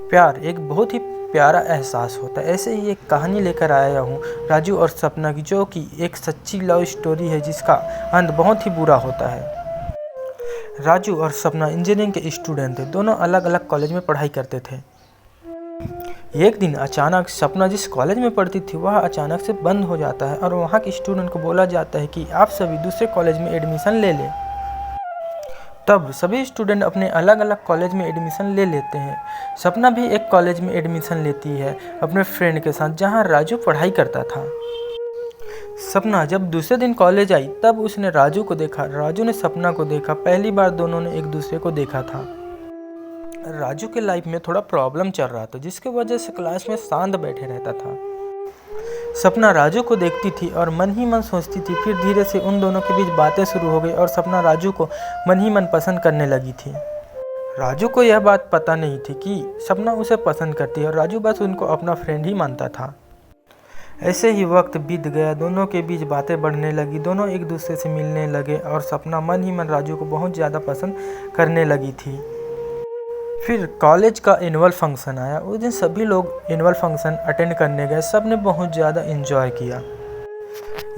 प्यार एक बहुत ही प्यारा एहसास होता है। ऐसे ही एक कहानी लेकर आया हूँ राजू और सपना की, जो कि एक सच्ची लव स्टोरी है जिसका अंत बहुत ही बुरा होता है। राजू और सपना इंजीनियरिंग के स्टूडेंट थे। दोनों अलग अलग कॉलेज में पढ़ाई करते थे। एक दिन अचानक सपना जिस कॉलेज में पढ़ती थी वह अचानक से बंद हो जाता है और वहाँ के स्टूडेंट को बोला जाता है कि आप सभी दूसरे कॉलेज में एडमिशन ले लें। तब सभी स्टूडेंट अपने अलग अलग कॉलेज में एडमिशन ले लेते हैं। सपना भी एक कॉलेज में एडमिशन लेती है अपने फ्रेंड के साथ, जहाँ राजू पढ़ाई करता था। सपना जब दूसरे दिन कॉलेज आई तब उसने राजू को देखा, राजू ने सपना को देखा। पहली बार दोनों ने एक दूसरे को देखा था। राजू के लाइफ में थोड़ा प्रॉब्लम चल रहा था, जिसकी वजह से क्लास में शांत बैठे रहता था। सपना राजू को देखती थी और मन ही मन सोचती थी। फिर धीरे से उन दोनों के बीच बातें शुरू हो गई और सपना राजू को मन ही मन पसंद करने लगी थी। राजू को यह बात पता नहीं थी कि सपना उसे पसंद करती है और राजू बस उनको अपना फ्रेंड ही मानता था। ऐसे ही वक्त बीत गया, दोनों के बीच बातें बढ़ने लगी, दोनों एक दूसरे से मिलने लगे और सपना मन ही मन राजू को बहुत ज़्यादा पसंद करने लगी थी। फिर कॉलेज का एनुअल फंक्शन आया। उस दिन सभी लोग एनुअल फंक्शन अटेंड करने गए। सब ने बहुत ज़्यादा एंजॉय किया।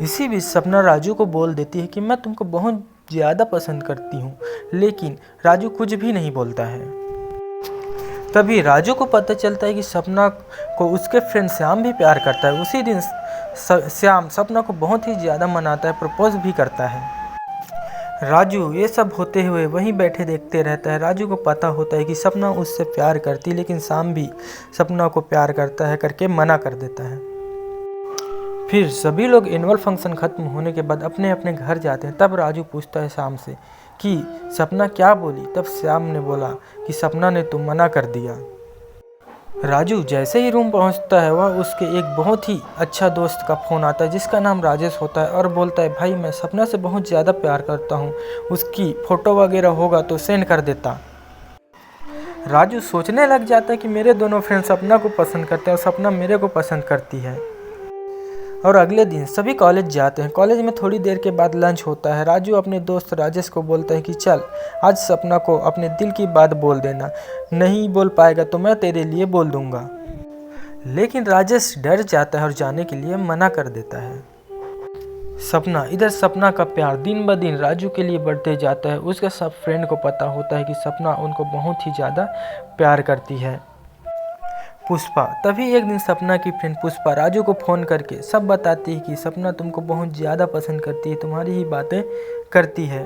इसी बीच सपना राजू को बोल देती है कि मैं तुमको बहुत ज़्यादा पसंद करती हूँ, लेकिन राजू कुछ भी नहीं बोलता है। तभी राजू को पता चलता है कि सपना को उसके फ्रेंड श्याम भी प्यार करता है। उसी दिन श्याम सपना को बहुत ही ज़्यादा मनाता है, प्रपोज भी करता है। राजू ये सब होते हुए वहीं बैठे देखते रहता है। राजू को पता होता है कि सपना उससे प्यार करती है, लेकिन श्याम भी सपना को प्यार करता है करके मना कर देता है। फिर सभी लोग एनुअल फंक्शन खत्म होने के बाद अपने अपने घर जाते हैं। तब राजू पूछता है श्याम से कि सपना क्या बोली। तब श्याम ने बोला कि सपना ने तो मना कर दिया। राजू जैसे ही रूम पहुंचता है वह उसके एक बहुत ही अच्छा दोस्त का फ़ोन आता है जिसका नाम राजेश होता है और बोलता है भाई मैं सपना से बहुत ज़्यादा प्यार करता हूं, उसकी फ़ोटो वगैरह होगा तो सेंड कर देता। राजू सोचने लग जाता है कि मेरे दोनों फ्रेंड सपना को पसंद करते हैं और सपना मेरे को पसंद करती है। और अगले दिन सभी कॉलेज जाते हैं। कॉलेज में थोड़ी देर के बाद लंच होता है। राजू अपने दोस्त राजेश को बोलता है कि चल आज सपना को अपने दिल की बात बोल देना, नहीं बोल पाएगा तो मैं तेरे लिए बोल दूंगा। लेकिन राजेश डर जाता है और जाने के लिए मना कर देता है। सपना का प्यार दिन ब दिन राजू के लिए बढ़ते जाता है। उसके सब फ्रेंड को पता होता है कि सपना उनको बहुत ही ज़्यादा प्यार करती है। पुष्पा तभी एक दिन सपना की फ्रेंड पुष्पा राजू को फ़ोन करके सब बताती है कि सपना तुमको बहुत ज़्यादा पसंद करती है, तुम्हारी ही बातें करती है।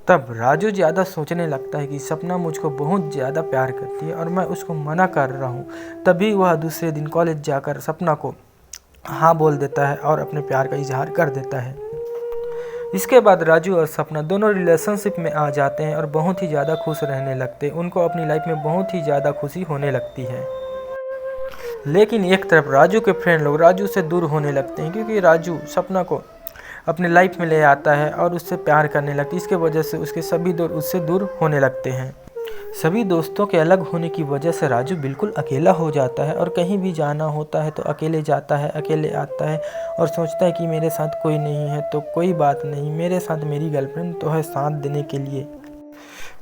तब राजू ज़्यादा सोचने लगता है कि सपना मुझको बहुत ज़्यादा प्यार करती है और मैं उसको मना कर रहा हूँ। तभी वह दूसरे दिन कॉलेज जाकर सपना को हाँ बोल देता है और अपने प्यार का इजहार कर देता है। इसके बाद राजू और सपना दोनों रिलेशनशिप में आ जाते हैं और बहुत ही ज़्यादा खुश रहने लगते हैं। उनको अपनी लाइफ में बहुत ही ज़्यादा खुशी होने लगती है। लेकिन एक तरफ राजू के फ्रेंड लोग राजू से दूर होने लगते हैं, क्योंकि राजू सपना को अपने लाइफ में ले आता है और उससे प्यार करने लगती है। इसके वजह से उसके सभी दोस्त उससे दूर होने लगते हैं। सभी दोस्तों के अलग होने की वजह से राजू बिल्कुल अकेला हो जाता है और कहीं भी जाना होता है तो अकेले जाता है, अकेले आता है और सोचता है कि मेरे साथ कोई नहीं है तो कोई बात नहीं, मेरे साथ मेरी गर्लफ्रेंड तो है साथ देने के लिए।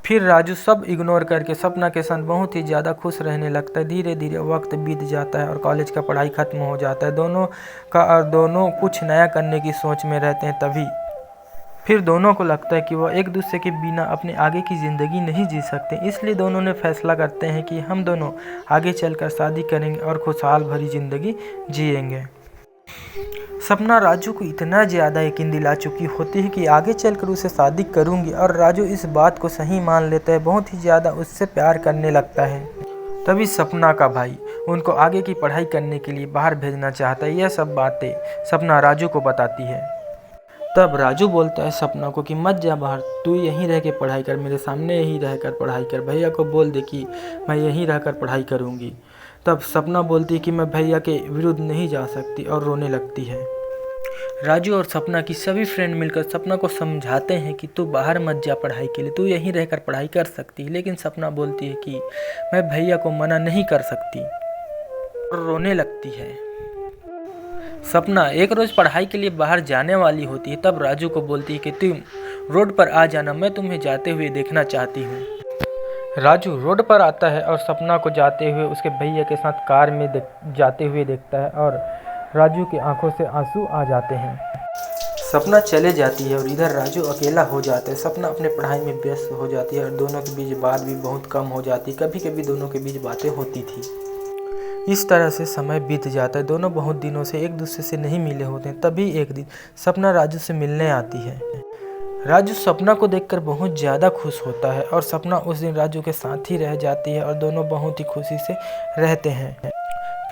फिर राजू सब इग्नोर करके सपना के साथ बहुत ही ज़्यादा खुश रहने लगता है। धीरे धीरे वक्त बीत जाता है और कॉलेज का पढ़ाई ख़त्म हो जाता है। दोनों कुछ नया करने की सोच में रहते हैं। तभी फिर दोनों को लगता है कि वह एक दूसरे के बिना अपने आगे की ज़िंदगी नहीं जी सकते। इसलिए दोनों ने फैसला करते हैं कि हम दोनों आगे चलकर शादी करेंगे और खुशहाल भरी ज़िंदगी जिएंगे। सपना राजू को इतना ज़्यादा यकीन दिला चुकी होती है कि आगे चलकर उसे शादी करूंगी और राजू इस बात को सही मान लेता है, बहुत ही ज़्यादा उससे प्यार करने लगता है। तभी सपना का भाई उनको आगे की पढ़ाई करने के लिए बाहर भेजना चाहता है। यह सब बातें सपना राजू को बताती है। तब राजू बोलता है सपना को कि मत जा बाहर, तू यहीं रह के पढ़ाई कर, मेरे सामने यहीं रहकर पढ़ाई कर, भैया को बोल दे कि मैं यहीं रहकर पढ़ाई करूँगी। तब सपना बोलती है कि मैं भैया के विरुद्ध नहीं जा सकती और रोने लगती है। राजू और सपना की सभी फ्रेंड मिलकर सपना को समझाते हैं कि तू बाहर मत जा पढ़ाई के लिए, तू यहीं रहकर पढ़ाई कर सकती है। लेकिन सपना बोलती है कि मैं भैया को मना नहीं कर सकती और रोने लगती है। सपना एक रोज़ पढ़ाई के लिए बाहर जाने वाली होती है। तब राजू को बोलती है कि तुम रोड पर आ जाना, मैं तुम्हें जाते हुए देखना चाहती हूँ। राजू रोड पर आता है और सपना को जाते हुए उसके भैया के साथ कार में जाते हुए देखता है और राजू की आंखों से आंसू आ जाते हैं। सपना चले जाती है और इधर राजू अकेला हो जाता है। सपना अपने पढ़ाई में व्यस्त हो जाती है और दोनों के बीच बात भी बहुत कम हो जाती है। कभी कभी दोनों के बीच बातें होती थी। इस तरह से समय बीत जाता है। दोनों बहुत दिनों से एक दूसरे से नहीं मिले होते हैं। तभी एक दिन सपना राजू से मिलने आती है। राजू सपना को देखकर बहुत ज़्यादा खुश होता है और सपना उस दिन राजू के साथ ही रह जाती है और दोनों बहुत ही खुशी से रहते हैं।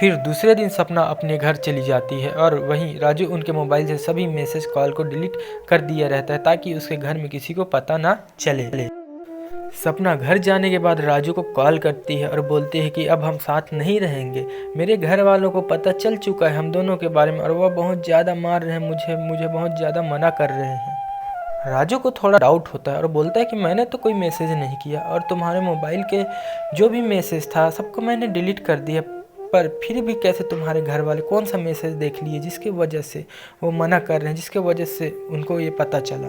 फिर दूसरे दिन सपना अपने घर चली जाती है और वहीं राजू उनके मोबाइल से सभी मैसेज कॉल को डिलीट कर दिया रहता है ताकि उसके घर में किसी को पता ना चले। सपना घर जाने के बाद राजू को कॉल करती है और बोलती है कि अब हम साथ नहीं रहेंगे। मेरे घर वालों को पता चल चुका है हम दोनों के बारे में और वह बहुत ज़्यादा मार रहे हैं, मुझे बहुत ज़्यादा मना कर रहे हैं। राजू को थोड़ा डाउट होता है और बोलता है कि मैंने तो कोई मैसेज नहीं किया और तुम्हारे मोबाइल के जो भी मैसेज था सबको मैंने डिलीट कर दिया, पर फिर भी कैसे तुम्हारे घर वाले कौन सा मैसेज देख लिए जिसकी वजह से वो मना कर रहे हैं, जिसके वजह से उनको ये पता चला।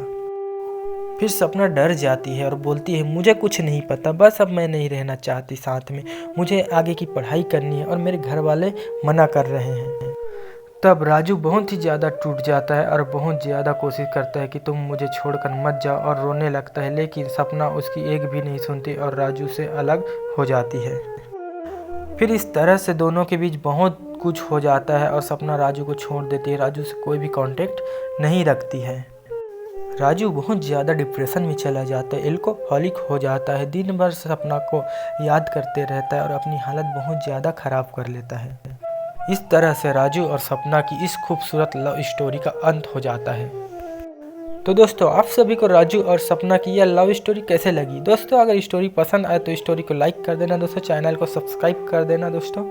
फिर सपना डर जाती है और बोलती है मुझे कुछ नहीं पता, बस अब मैं नहीं रहना चाहती साथ में, मुझे आगे की पढ़ाई करनी है और मेरे घर वाले मना कर रहे हैं। तब राजू बहुत ही ज़्यादा टूट जाता है और बहुत ज़्यादा कोशिश करता है कि तुम मुझे छोड़कर मत जाओ और रोने लगता है, लेकिन सपना उसकी एक भी नहीं सुनती और राजू से अलग हो जाती है। फिर इस तरह से दोनों के बीच बहुत कुछ हो जाता है और सपना राजू को छोड़ देती है। राजू से कोई भी कांटेक्ट नहीं रखती है। राजू बहुत ज़्यादा डिप्रेशन में चला जाता है, एल्कोहलिक हो जाता है, दिन भर सपना को याद करते रहता है और अपनी हालत बहुत ज़्यादा ख़राब कर लेता है। इस तरह से राजू और सपना की इस खूबसूरत लव स्टोरी का अंत हो जाता है। तो दोस्तों आप सभी को राजू और सपना की यह लव स्टोरी कैसे लगी? दोस्तों अगर स्टोरी पसंद आए तो स्टोरी को लाइक कर देना दोस्तों, चैनल को सब्सक्राइब कर देना दोस्तों।